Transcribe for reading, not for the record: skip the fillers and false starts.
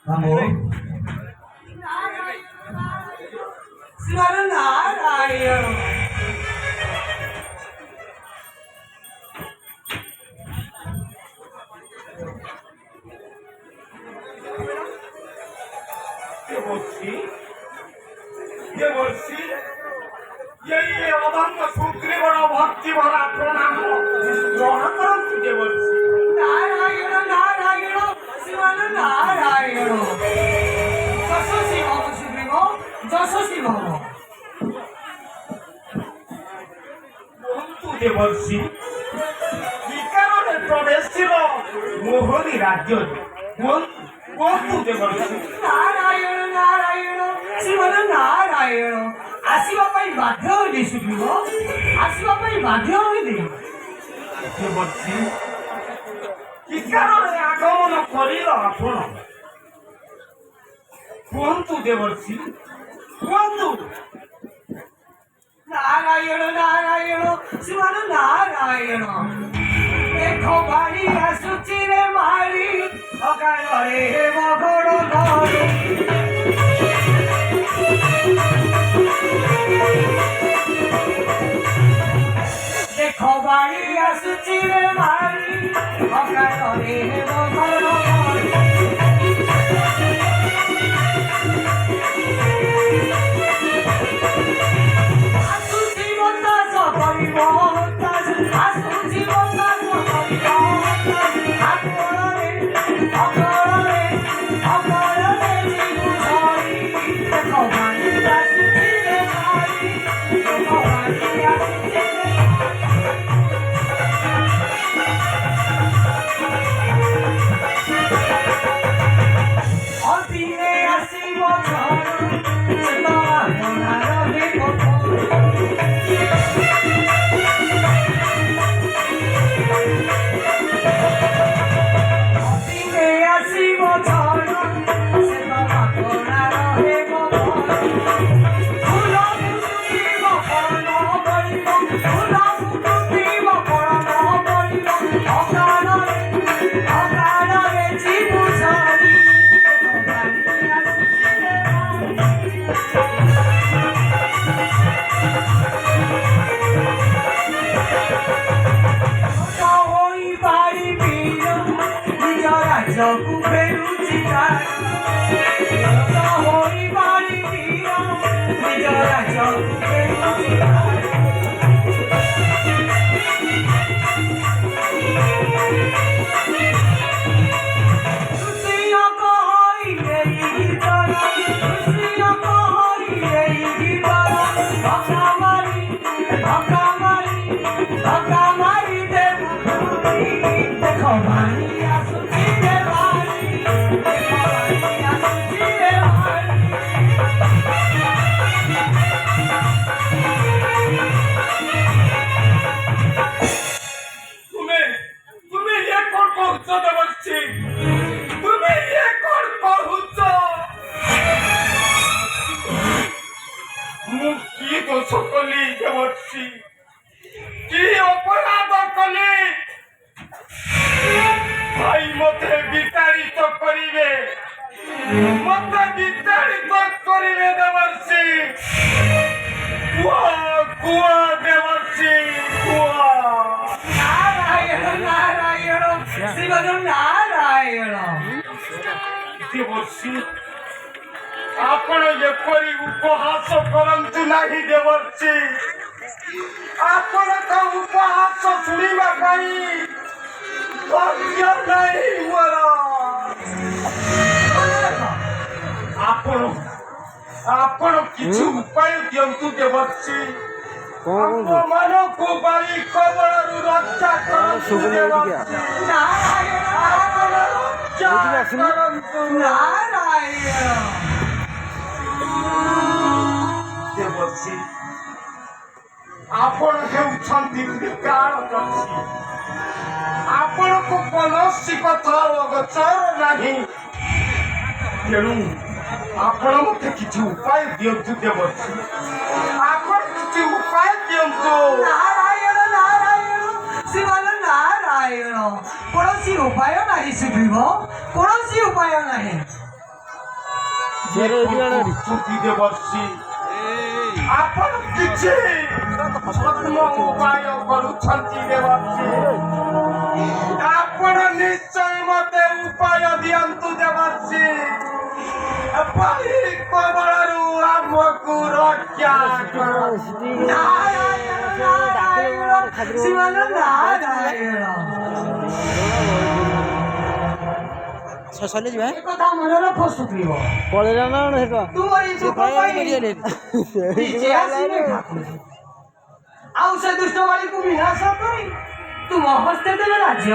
నమో శివను నారాయణ দেবর্ষী দেবর্ষী এই অদম্য সুগ্রীবর ভক্তি ভরা প্রণাম গ্রহণ করন্তু দেবর্ষী। নারায়ণ নারায়ণ শিবন নারায়ণ যশস্বী ভব সুগ্রীব যশস্বী ভব। বন্ধু দেবর্ষী কি কারণে প্রবেশ ছিল মোহনী রাজ্যে বন্ধু দেবর্ষী। নারায়ণ নারায়ণ শিবন নারায়ণ ଆସିବା ପାଇଁ ବାଧ୍ୟ ହୋଇଲି ସୁଗ୍ରୀବ ଆସିବା ପାଇଁ ବାଧ୍ୟ ହୋଇଲି। ଦେବର୍ଷୀ କି କାରଣରେ ଆଗମନ କରିଲ ଆପଣ କୁହନ୍ତୁ ଦେବର୍ଷୀ କୁହନ୍ତୁ। ନାରାୟଣ ନାରାୟଣ ଶିବନ ନାରାୟଣ ଦେଖ ବାଡ଼ି ଆସୁଛି ରେ ମାରି ଅକାଳରେ ମଗଡ଼ ଘରୁ ଦେଖ ବାଡ଼ି ଆସୁଛି ରେ ମାରି ଅକାଳରେ ମଗଡ଼ ଘରୁ ଆସୁଛି ବତାସ କରିବ ଆସୁଛି ବତାସ କରିବ ଅକଳରେ ଅକଳରେ ଅକଳରେ ଯିବୁ ଝରି ଦେଖ ବାଡ଼ି ଆସୁଛି ରେ ମାରି ଦେଖ ବାଡ଼ି ଆସୁଛି ରେ ଅଦିନେ ଆସିବ ଝଡ଼ ସେ ତ ଆପଣାର ବିପଦ ଅଦିନେ ଆସିବ ଝଡ଼ ସେ ତ ଆପଣାର ବିପଦ ଫୁଲ ଫୁଟୁଥିବ ଫଳ ନ ଫଳିବ ଫୁଲ ଫୁଟୁଥିବ ଫଳ ନ ଫଳିବ ଅକାଳରେ ଅକାଳରେ ଯିବୁ ଝରି ବାଡ଼ି ଆସୁଛି ରେ ହୋଇ ପାରିବିର ନିଜ ରାଜ୍ୟକୁ ଫେରୁଛି ହୋଇ ପାରିବିର ନିଜ ରାଜ୍ୟକୁ ଫେରୁଛି ଋଷିୟ କହିଲେ ଗୀତର ଋଷିୟ କହିଲେ ଗୀତର ଧକ୍କା ମାରି ଦେବୁ ଦେଖ ବାଣି ଆସୁଛି ରେ ବାଣି ଦେଖ ବାଣି ଆସୁଛି ରେ ବାଣି। তুমি তুমি ইয়ে কোন কହୁଛ দেবর্ষী তুমি ইয়ে কোন কହୁଛ। ମୁଁ କି ଦୋଷ କଲି ଦେବର୍ଷୀ କି ଅପରାଧ କଲି ଭାଇ ମତେ ବିତାଡ଼ିତ କରିବେ ମତେ ବିତାଡ଼ିତ କରିବେ ଦେବର୍ଷୀ କୁହ କୁହ ଦେବର୍ଷୀ କୁହ। ନାରାୟଣ ନାରାୟଣ ଶିବନ ନାରାୟଣ ଦେବର୍ଷୀ ଆପଣ ଏପରି ଉପହାସ କରନ୍ତୁ ନାହିଁ ଦେବର୍ଷୀ ଆପଣଙ୍କ ଉପହାସ ଶୁଣିବା ପାଇଁ ଧୈର୍ଯ୍ୟ ନାହିଁ ମୋର। ଆପଣ ଆପଣ କିଛି ଉପାୟ ଦିଅନ୍ତୁ ଦେବର୍ଷୀ ଆପଣମାନଙ୍କୁ ବାଡ଼ି କବଳରୁ ରକ୍ଷା କରନ୍ତୁ ଦେବର୍ଷୀ ଆପଣ ରକ୍ଷା କରନ୍ତୁ ନାରାୟଣ ଦେବର୍ଷୀ ଆପଣ ହେଉଛନ୍ତି ତ୍ରିକାଳଦର୍ଶୀ ଆପଣଙ୍କୁ କୌଣସି କଥାର ଅଗୋଚର ନାହିଁ ତେଣୁ ଆପଣ ମୋତେ କିଛି ଉପାୟ ଦିଅନ୍ତୁ ଦେବର୍ଷୀ ଆପଣ କିଛି ଉପାୟ ଦିଅନ୍ତୁ। ନାରାୟଣ ନାରାୟଣ ଶିବନ ନାରାୟଣ କୌଣସି ଉପାୟ ନାହିଁ ସୁଗ୍ରୀବ କୌଣସି ଉପାୟ ନାହିଁ। କରୁଛନ୍ତି ଦେବର୍ଷି ଆପଣ କିଛି ଛଦ୍ମ ଉପାୟ କରୁଛନ୍ତି ଦେବର୍ଷି ଆପଣ ନିଶ୍ଚୟ ମତେ ଉପାୟ ଦିଅନ୍ତୁ ଦେବର୍ଷି ବହି କବଳରୁ ଆମକୁ ରକ୍ଷା କର ନାରାୟଣ ଶ୍ରୀମାନ ନାରାୟଣ ସରିଲେ ଯିବା ଏ କଥା ମନରେ ପଶୁଥିବ ପଳେଇଲା ନା କଣ ସେଟା ତୁମରି ଦୁଃଖ ପାଇଁ ନିଜେ ଆସିବେ ଠାକୁର ଆଉ ସେ ଦୁଷ୍ଟ ବାଳୀକୁ ବିନାଶ କରି ତୁମ ହସ୍ତେ ଦେବେ ରାଜ୍ୟ